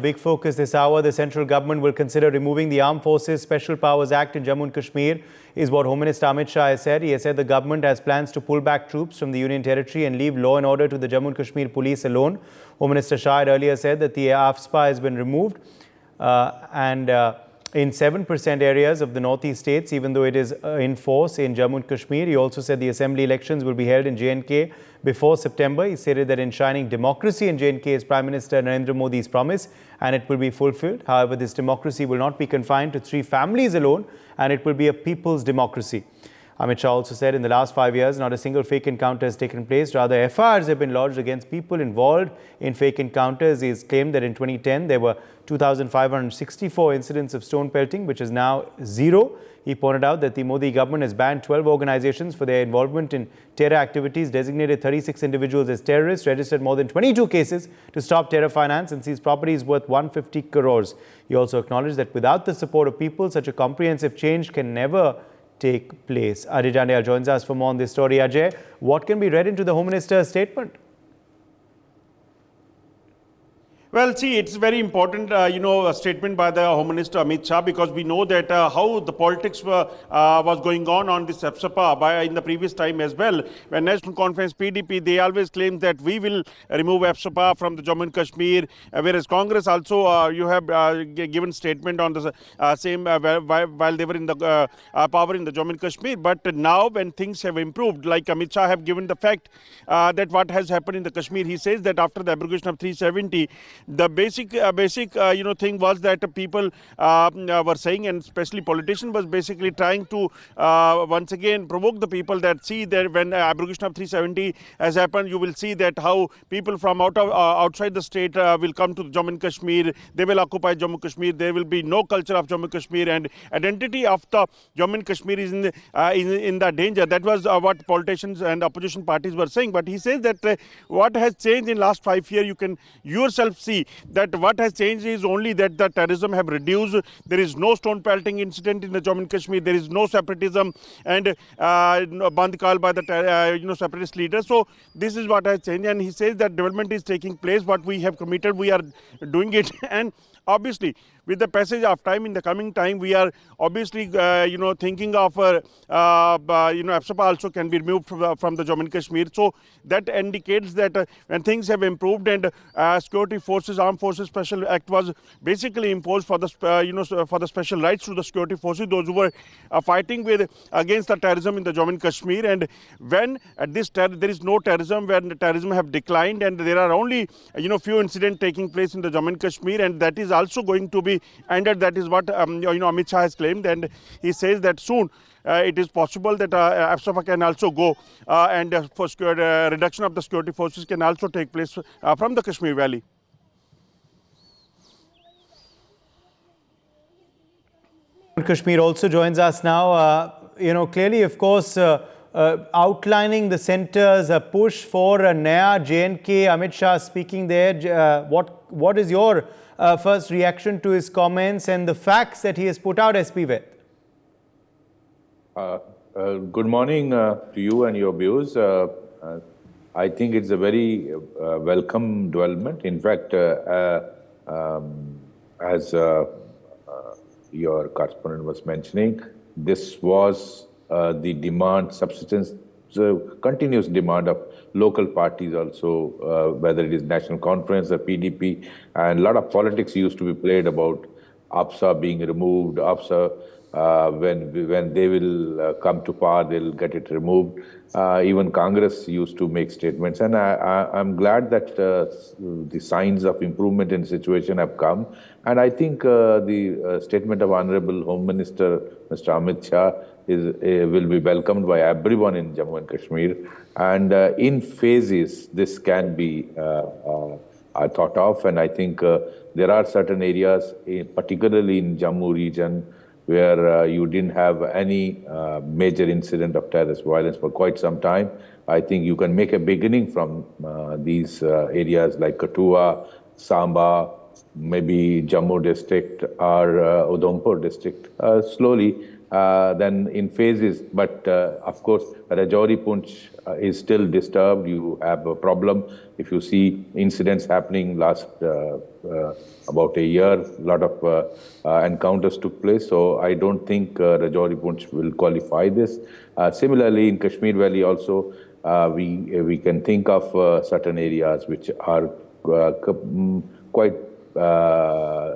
big focus this hour. The central government will consider removing the Armed Forces Special Powers Act in Jammu and Kashmir, is what Home Minister Amit Shah has said. He has said the government has plans to pull back troops from the Union Territory and leave law and order to the Jammu and Kashmir police alone. Home Minister Shah had earlier said that the Afspa has been removed in 7% areas of the northeast states, even though it is in force in Jammu and Kashmir. He also said the assembly elections will be held in J&K before September. He stated that enshrining democracy in J&K is Prime Minister Narendra Modi's promise, and it will be fulfilled. However, this democracy will not be confined to 3 families alone, and it will be a people's democracy. Amit Shah also said in the last 5 years, not a single fake encounter has taken place. Rather, FIRs have been lodged against people involved in fake encounters. He has claimed that in 2010, there were 2,564 incidents of stone pelting, which is now 0. He pointed out that the Modi government has banned 12 organizations for their involvement in terror activities, designated 36 individuals as terrorists, registered more than 22 cases to stop terror finance, and seized properties worth 150 crores. He also acknowledged that without the support of people, such a comprehensive change can never take place. Ajay Jandial joins us for more on this story. Ajay, what can be read into the Home Minister's statement? Well, see, it's very important, a statement by the Home Minister Amit Shah, because we know that how the politics was going on this Afspa in the previous time as well. When National Conference PDP, they always claimed that we will remove Afspa from the Jammu and Kashmir, whereas Congress also you have given statement on the same while they were in the power in the Jammu and Kashmir. But now when things have improved, like Amit Shah have given the fact that what has happened in the Kashmir, he says that after the abrogation of 370, the basic thing was that people were saying, and especially politicians was basically trying to once again provoke the people that see that when abrogation of 370 has happened, you will see that how people from outside the state will come to Jammu and Kashmir. They will occupy Jammu and Kashmir. There will be no culture of Jammu and Kashmir, and identity of the Jammu and Kashmir is in the danger. That was what politicians and opposition parties were saying. But he says that what has changed in last 5 years, you can yourself see that what has changed is only that the terrorism have reduced. There is no stone pelting incident in the Jammu and Kashmir. There is no separatism and band call by the separatist leaders. So this is what has changed, and he says that development is taking place. What we have committed, we are doing it, and obviously, with the passage of time, in the coming time, we are obviously, thinking of, Afspa also can be removed from the Jammu and Kashmir. So that indicates that when things have improved and security forces, Armed Forces Special Act was basically imposed for the, for the special rights to the security forces, those who were fighting against the terrorism in the Jammu and Kashmir. And when at this there is no terrorism, when the terrorism have declined, and there are only, few incidents taking place in the Jammu and Kashmir, and that is also going to be ended. That is what Amit Shah has claimed, and he says that soon it is possible that Afspa can also go and for reduction of the security forces can also take place from the Kashmir Valley. Kashmir also joins us now. Clearly, of course, outlining the centre's push for a Naya J&K. Amit Shah speaking there. What is your first reaction to his comments and the facts that he has put out, SP with? Good morning to you and your viewers. I think it's a very welcome development. In fact, as your correspondent was mentioning, this was the demand, continuous demand of local parties also, whether it is National Conference or PDP, and a lot of politics used to be played about Afspa being removed. Afspa, when they will come to power, they'll get it removed. Even Congress used to make statements, and I'm glad that the signs of improvement in the situation have come. And I think the statement of Honorable Home Minister, Mr. Amit Shah, will be welcomed by everyone in Jammu and Kashmir. And in phases, this can be thought of. And I think there are certain areas, particularly in Jammu region, where you didn't have any major incident of terrorist violence for quite some time. I think you can make a beginning from these areas like Kathua, Samba, maybe Jammu district or Udhampur district. Slowly, then in phases. But of course, Rajouri Poonch is still disturbed. You have a problem. If you see incidents happening last about a year, a lot of encounters took place. So I don't think Rajouri Poonch will qualify this. Similarly, in Kashmir Valley also, we can think of certain areas which are quite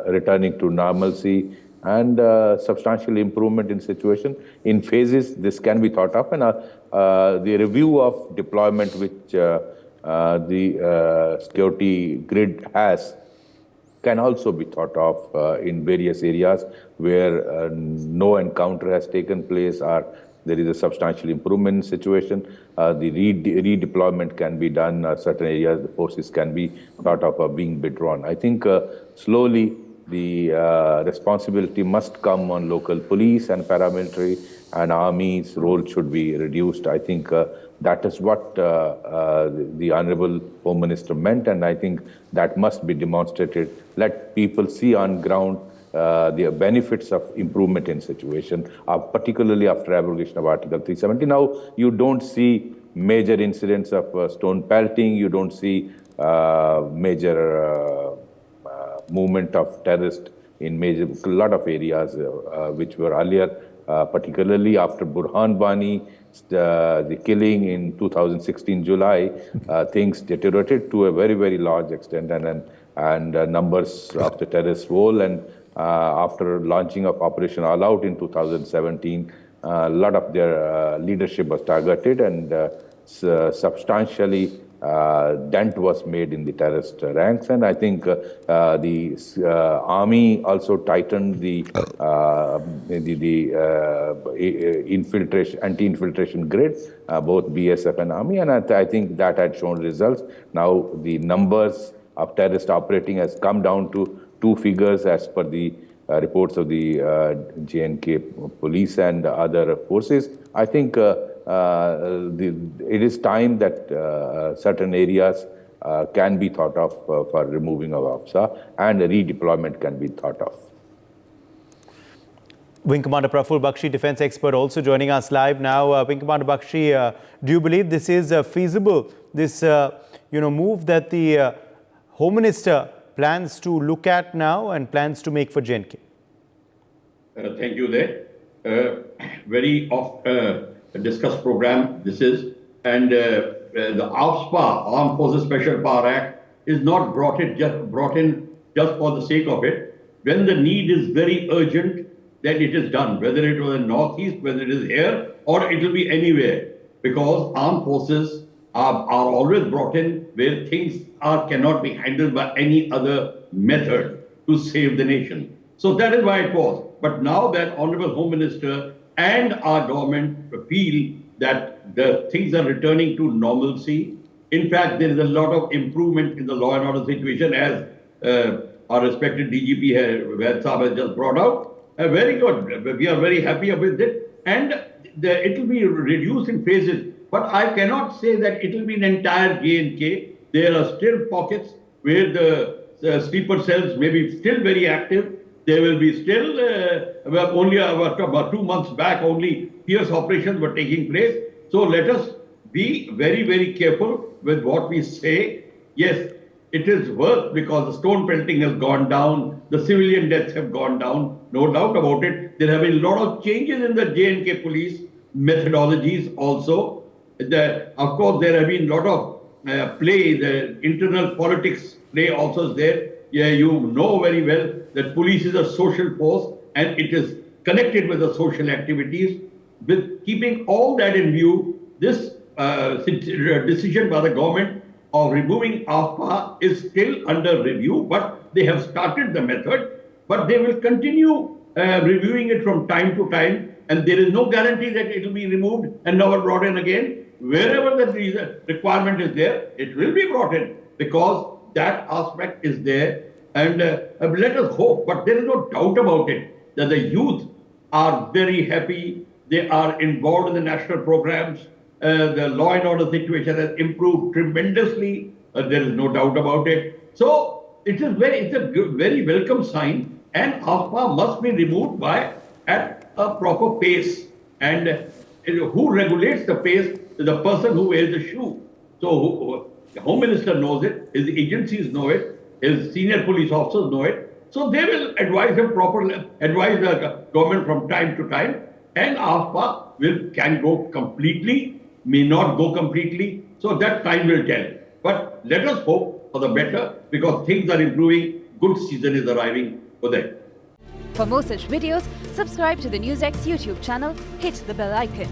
returning to normalcy and substantial improvement in situation. In phases, this can be thought of, and the review of deployment which the security grid has can also be thought of in various areas where no encounter has taken place or there is a substantial improvement in situation. The redeployment can be done. Certain areas, the forces can be thought of being withdrawn. I think slowly the responsibility must come on local police and paramilitary, and army's role should be reduced. I think that is what the Honorable Home Minister meant, and I think that must be demonstrated. Let people see on ground the benefits of improvement in situation, particularly after abrogation of Article 370. Now, you don't see major incidents of stone pelting, you don't see major movement of terrorists in a lot of areas which were earlier, particularly after Burhan Bani, the killing in 2016 July, things deteriorated to a very, very large extent, and numbers of the terrorists roll. And after launching of Operation All Out in 2017, a lot of their leadership was targeted, and substantially dent was made in the terrorist ranks. And I think the army also tightened the anti-infiltration grid, both BSF and army, and I think that had shown results. Now the numbers of terrorists operating has come down to 2 figures as per the reports of the J&K police and other forces. I think it is time that certain areas can be thought of for removing of Afspa, and redeployment can be thought of. Wing Commander Praful Bakshi, defense expert, also joining us live now. Wing Commander Bakshi, do you believe this is feasible, this move that the Home Minister plans to look at now and plans to make for J&K? Thank you there. Very discussed program this is, and the Afspa, Armed Forces Special Power Act, is not brought in just for the sake of it. When the need is very urgent, then it is done, whether it was in Northeast, whether it is here, or it will be anywhere, because armed forces are always brought in where things cannot be handled by any other method to save the nation. So that is why it was. But now that Honorable Home Minister and our government feel that the things are returning to normalcy. In fact, there is a lot of improvement in the law and order situation, as our respected DGP has just brought out. Very good. We are very happy with it. And it will be reduced in phases. But I cannot say that it will be an entire J&K. There are still pockets where the sleeper cells may be still very active. There will be still, only about 2 months back, only fierce operations were taking place. So let us be very, very careful with what we say. Yes, it is worth, because the stone pelting has gone down, the civilian deaths have gone down, no doubt about it. There have been a lot of changes in the J&K police methodologies also. Of course, there have been a lot of play, the internal politics play also is there. Yeah, you know very well that police is a social force and it is connected with the social activities. With keeping all that in view, this decision by the government of removing Afspa is still under review, but they have started the method, but they will continue reviewing it from time to time, and there is no guarantee that it will be removed and never brought in again. Wherever the requirement is there, it will be brought in, because that aspect is there. And let us hope, but there is no doubt about it, that the youth are very happy. They are involved in the national programs. The law and order situation has improved tremendously. There is no doubt about it. So it's a very welcome sign, and Afspa must be removed by at a proper pace. And who regulates the pace is the person who wears the shoe. So the Home Minister knows it, his agencies know it, his senior police officers know it. So they will advise him properly, advise the government from time to time, and Afspa can go completely, may not go completely. So that time will tell. But let us hope for the better, because things are improving. Good season is arriving for them. For more such videos, subscribe to the NewsX YouTube channel, hit the bell icon.